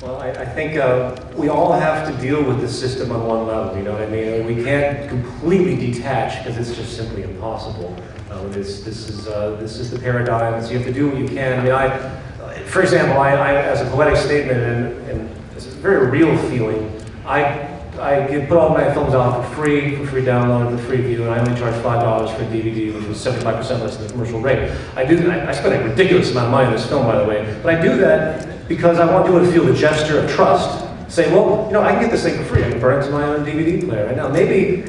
Well, I think we all have to deal with the system on one level, you know what I mean? We can't completely detach because it's just simply impossible. This is the paradigm, so you have to do what you can. I mean, for example, as a poetic statement and it's a very real feeling, I put all my films out for free download, for free view, and I only charge $5 for a DVD, which was 75% less than the commercial rate. I spent a ridiculous amount of money on this film, by the way, but I do that because I want people to feel the gesture of trust. Say, well, I can get this thing for free. I can burn it to my own DVD player right now. Maybe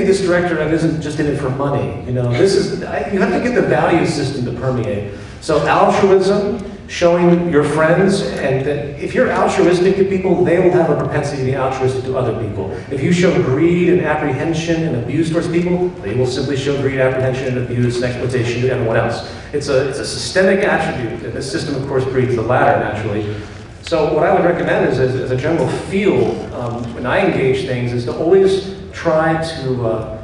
this director isn't just in it for money. You have to get the value system to permeate. So altruism, showing your friends, and that if you're altruistic to people, they will have a propensity to be altruistic to other people. If you show greed and apprehension and abuse towards people, they will simply show greed, apprehension, and abuse and exploitation to everyone else. It's a systemic attribute, and this system, of course, breeds the latter naturally. So what I would recommend is, as a general feel, when I engage things, is to always try to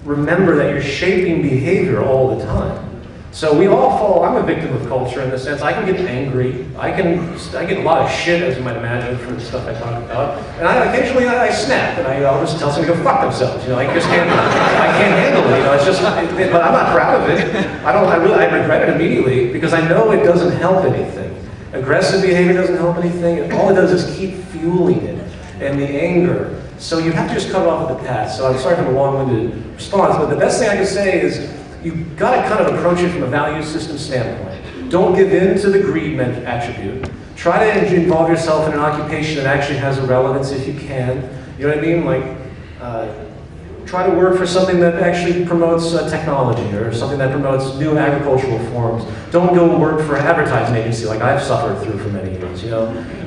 remember that you're shaping behavior all the time. So we all fall, I'm a victim of culture in the sense I can get angry, I get a lot of shit, as you might imagine, for the stuff I talk about, and occasionally I snap, and I'll just tell someone to go fuck themselves, I just can't, I can't handle it, it's just, but I'm not proud of it. I regret it immediately, because I know it doesn't help anything. Aggressive behavior doesn't help anything, and all it does is keep fueling it, and the anger. So you have to just cut it off at the pass. So I'm sorry for the long-winded response, but the best thing I can say is, you've got to kind of approach it from a value system standpoint. Don't give in to the greed attribute. Try to involve yourself in an occupation that actually has a relevance if you can. You know what I mean? Try to work for something that actually promotes technology or something that promotes new agricultural forms. Don't go work for an advertising agency like I've suffered through for many years.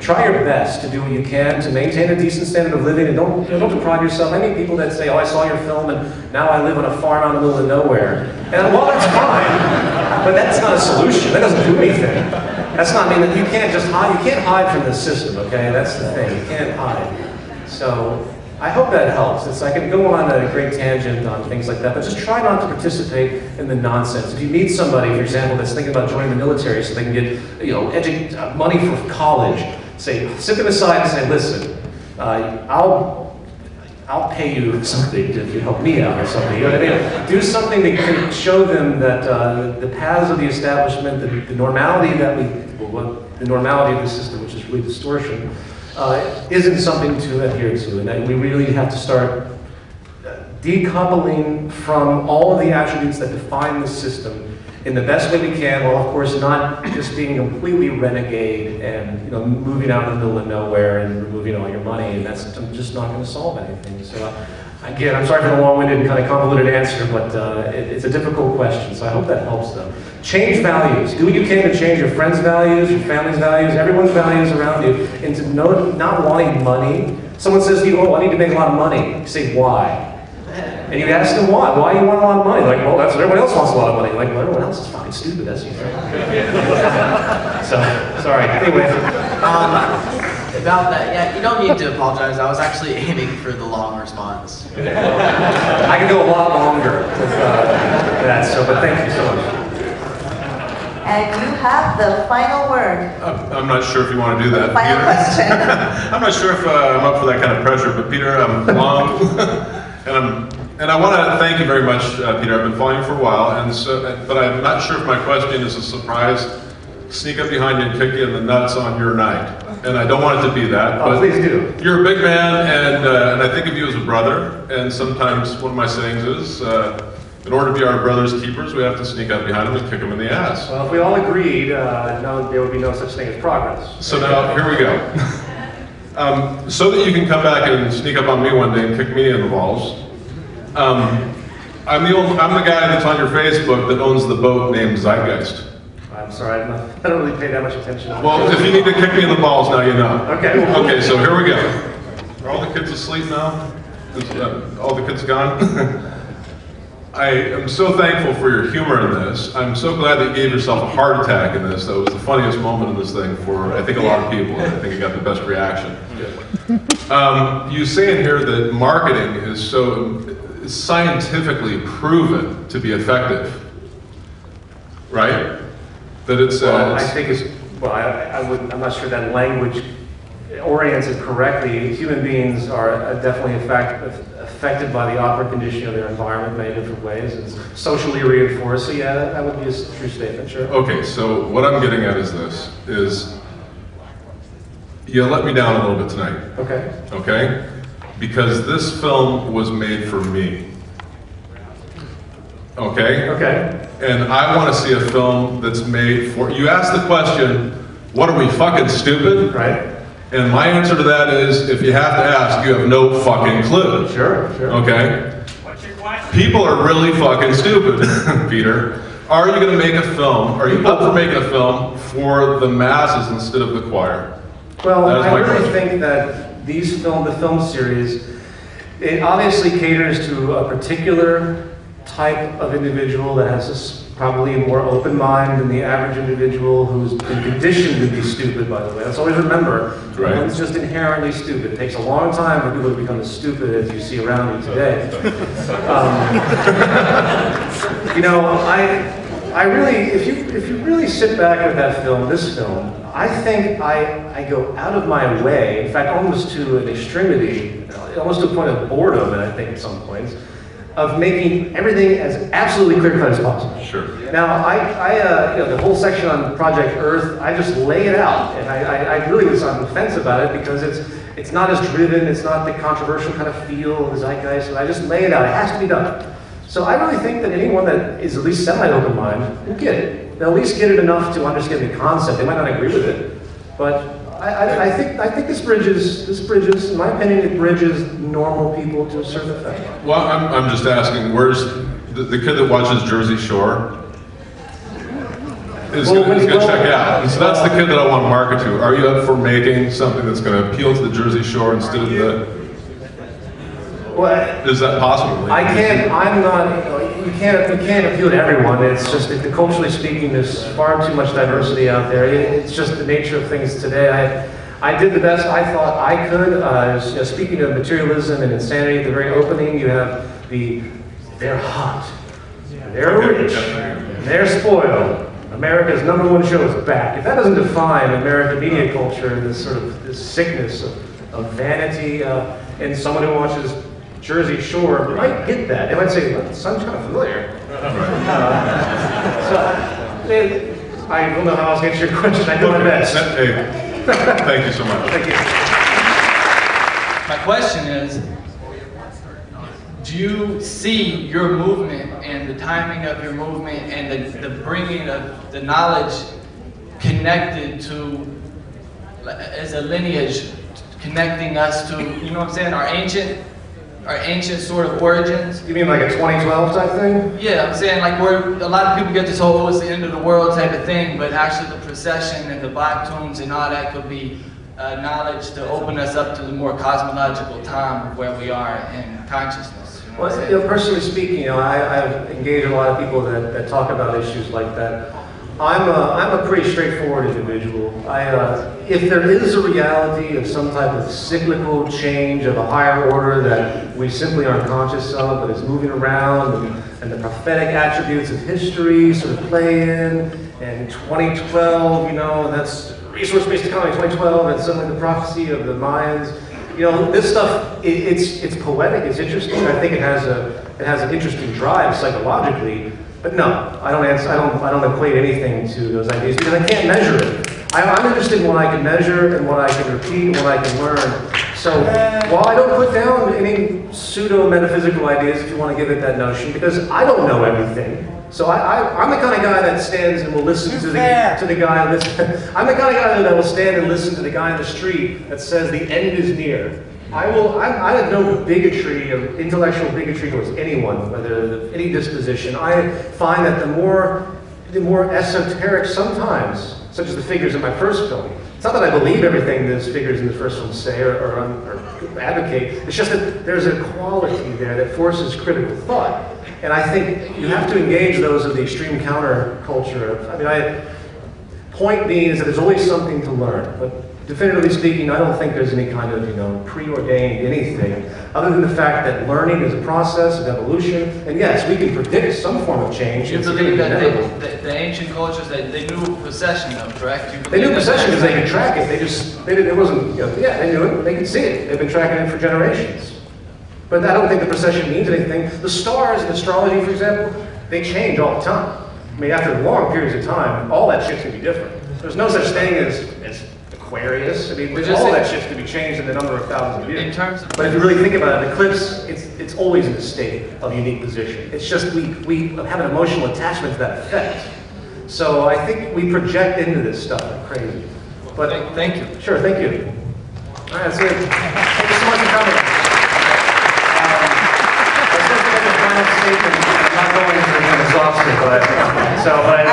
Try your best to do what you can to maintain a decent standard of living, and don't deprive yourself. I mean, people that say, "Oh, I saw your film, and now I live on a farm out in the middle of nowhere." And well, that's fine, but that's not a solution. That doesn't do anything. That's not mean that you can't just hide. You can't hide from the system. Okay, that's the thing. You can't hide. So. I hope that helps. I can go on a great tangent on things like that, but just try not to participate in the nonsense. If you meet somebody, for example, that's thinking about joining the military so they can get money for college, sit them aside and say, listen, I'll pay you something if you help me out or something. You know what I mean? Do something that can show them that the paths of the establishment, the normality the normality of the system, which is really distortion, isn't something to adhere to, and that we really have to start decoupling from all of the attributes that define the system in the best way we can, while of course not just being completely renegade and moving out in the middle of nowhere and removing all your money, and that's just not going to solve anything. So again, I'm sorry for the long-winded and kind of convoluted answer, but it's a difficult question, so I hope that helps them. Change values. Do what you can to change your friends' values, your family's values, everyone's values around you, into not wanting money. Someone says to you, "Oh, I need to make a lot of money." You say, "Why?" And you ask them why. Why do you want a lot of money? Like, well, that's what everyone else wants, a lot of money. Like, well, everyone else is fucking stupid. That's you. So, sorry. Anyway. About that, yeah, you don't need to apologize. I was actually aiming for the long response. I could go a lot longer with that, but thank you so much. And you have the final word. I'm not sure if you want to do that, Final Peter. question. I'm not sure if I'm up for that kind of pressure, but Peter, I'm long, and I want to thank you very much, Peter. I've been following you for a while, but I'm not sure if my question is a surprise, sneak up behind you and kick you in the nuts on your night. And I don't want it to be that. Oh, but please do. You're a big man, and I think of you as a brother. And sometimes one of my sayings is, in order to be our brother's keepers, we have to sneak up behind him and kick him in the ass. Well, if we all agreed, there would be no such thing as progress. So now, here we go. So that you can come back and sneak up on me one day and kick me in the balls, I'm the guy that's on your Facebook that owns the boat named Zeitgeist. I'm sorry, I don't really pay that much attention. Well, if you need to kick me in the balls, now you know. Okay. Okay, so here we go. Are all the kids asleep now? All the kids gone? I am so thankful for your humor in this. I'm so glad that you gave yourself a heart attack in this. That was the funniest moment in this thing for, I think, a lot of people. I think it got the best reaction. You say in here that marketing is so scientifically proven to be effective, right? That it's... I think it's well, I'm not sure that language orients it correctly. Human beings are definitely affected by the operant condition of their environment in many different ways. It's socially reinforced, so yeah, that would be a true statement, sure. Okay, so what I'm getting at is this, you let me down a little bit tonight. Okay. Okay? Because this film was made for me. Okay? Okay. And I want to see a film that's made for, you asked the question, what are we, fucking stupid? Right. And my answer to that is, if you have to ask, you have no fucking clue. Sure, sure. Okay? People are really fucking stupid, Peter. Are you going to make a film, are you up for making a film for the masses instead of the choir? Well, I really question. think that the film series, it obviously caters to a particular type of individual that has probably a more open mind than the average individual who's been conditioned to be stupid, by the way. Let's always remember, right. It's just inherently stupid. It takes a long time for people to become as stupid as you see around you today. You know, I really, if you really sit back with that film, this film, I think I go out of my way, in fact, almost to an extremity, almost to a point of boredom, and I think at some points, of making everything as absolutely clear-cut as possible. Sure. Now, you know, the whole section on Project Earth, I just lay it out, and I really was on the fence about it because it's not as driven, it's not the controversial kind of feel of the Zeitgeist, and I just lay it out. It has to be done. So I really think that anyone that is at least semi-open mind will get it. They'll at least get it enough to understand the concept. They might not agree with it, but I think this bridges, in my opinion, it bridges normal people to a certain effect. Well, I'm just asking, where's the kid that watches Jersey Shore? Is going to check out. And so that's the kid that I want to market to. Are you up for making something that's going to appeal to the Jersey Shore instead of the... Well, is that possible? I can't, I'm not, you can't appeal to everyone. It's just, culturally speaking, there's far too much diversity out there. It's just the nature of things today. I did the best I thought I could. You know, speaking of materialism and insanity, at the very opening, you have they're hot, they're rich, they're spoiled. America's #1 show is back. If that doesn't define American media culture, this sickness of vanity, and someone who watches Jersey Shore might get that. They might say, well, the sun's kind of familiar. I don't know how else to answer your question. I do my best. Hey, thank you so much. Thank you. My question is, do you see your movement and the timing of your movement and the bringing of the knowledge connected to, as a lineage, connecting us to, you know what I'm saying, our ancient sort of origins? You mean like a 2012 type thing? Yeah, I'm saying like where a lot of people get this whole, oh, it's the end of the world type of thing, but actually the procession and the black tunes and all that could be knowledge to open us up to the more cosmological time of where we are in consciousness. You know what I'm saying? Well, personally speaking, I've engaged a lot of people that talk about issues like that. I'm a pretty straightforward individual. If there is a reality of some type of cyclical change of a higher order that we simply aren't conscious of, but is moving around, and the prophetic attributes of history sort of play in, and 2012, you know, and that's resource-based economy 2012, and suddenly the prophecy of the Mayans. You know, this stuff, it's poetic, it's interesting. I think it has an interesting drive psychologically. But no, I don't equate anything to those ideas because I can't measure it. I'm interested in what I can measure and what I can repeat and what I can learn. So while I don't put down any pseudo-metaphysical ideas, if you want to give it that notion, because I don't know everything. So I'm the kind of guy that stands and will listen to the guy. I'm the kind of guy that will stand and listen to the guy in the street that says the end is near. I have no bigotry, or intellectual bigotry towards anyone, whether any disposition. I find that the more esoteric sometimes, such as the figures in my first film, it's not that I believe everything those figures in the first film say or advocate, it's just that there's a quality there that forces critical thought. And I think you have to engage those of the extreme counterculture. Point being is that there's always something to learn. But definitively speaking, I don't think there's any kind of, preordained anything, other than the fact that learning is a process of evolution. And yes, we can predict some form of change. You It's believe that inevitable. the ancient cultures, they knew precession, though, correct? You They knew believe possession because that- they could track it. It wasn't, they knew it. They could see it. They've been tracking it for generations. But I don't think the precession means anything. The stars in astrology, for example, they change all the time. I mean, after long periods of time, all that shit's gonna be different. There's no such thing as Aquarius. I mean, But just all in- that shit's gonna be changed in the number of thousands of years. In terms of- But if you really think about it, an eclipse, it's always in a state of unique position. It's just we have an emotional attachment to that effect. So I think we project into this stuff like crazy. But Thank you. sure, thank you. All right, that's it. Thank you so much for coming. I was supposed to make a final statement. I'm not going to become exhausted, but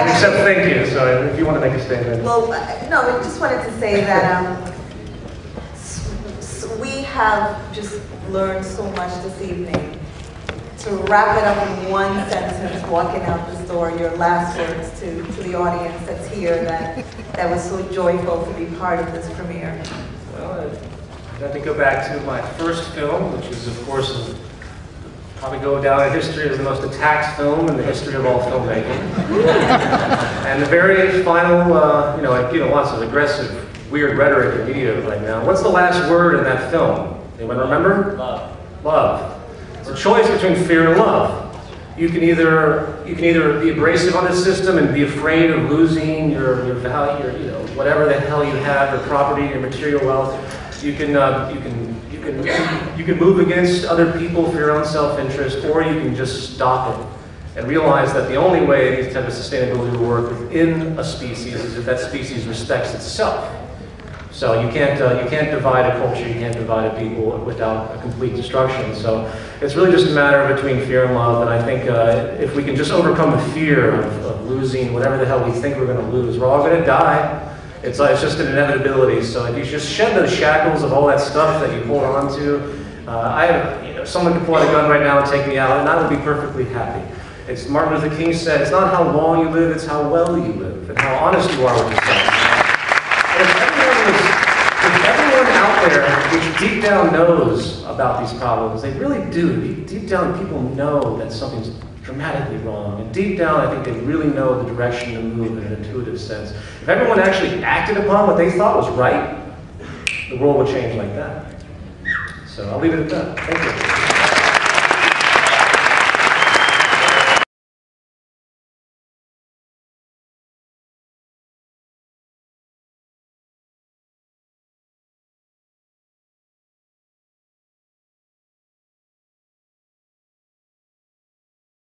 except thank you. So if you want to make a statement. Well, no, I just wanted to say that we have just learned so much this evening. To wrap it up in one sentence, walking out this door, your last words to the audience that's here that was so joyful to be part of this premiere. Well, I have to go back to my first film, which is, of course, probably go down in history as the most attacked film in the history of all filmmaking. And the very final, I get lots of aggressive, weird rhetoric in media right now. What's the last word in that film? Anyone remember? Love. Love. It's a choice between fear and love. You can either be abrasive on this system and be afraid of losing your value, whatever the hell you have, your property, your material wealth. You can move against other people for your own self-interest, or you can just stop it and realize that the only way these type of sustainability will work within a species is if that species respects itself. So you can't divide a culture, you can't divide a people without a complete destruction. So it's really just a matter between fear and love. And I think if we can just overcome the fear of losing whatever the hell we think we're going to lose, we're all going to die. It's just an inevitability. So if you just shed those shackles of all that stuff that you hold on to, someone could pull out a gun right now and take me out, and I would be perfectly happy. It's Martin Luther King said, it's not how long you live, it's how well you live, and how honest you are with yourself. If everyone out there, which deep down knows about these problems, they really do. Deep down, people know that something's dramatically wrong. And deep down, I think they really know the direction to move in an intuitive sense. If everyone actually acted upon what they thought was right, the world would change like that. So I'll leave it at that. Thank you.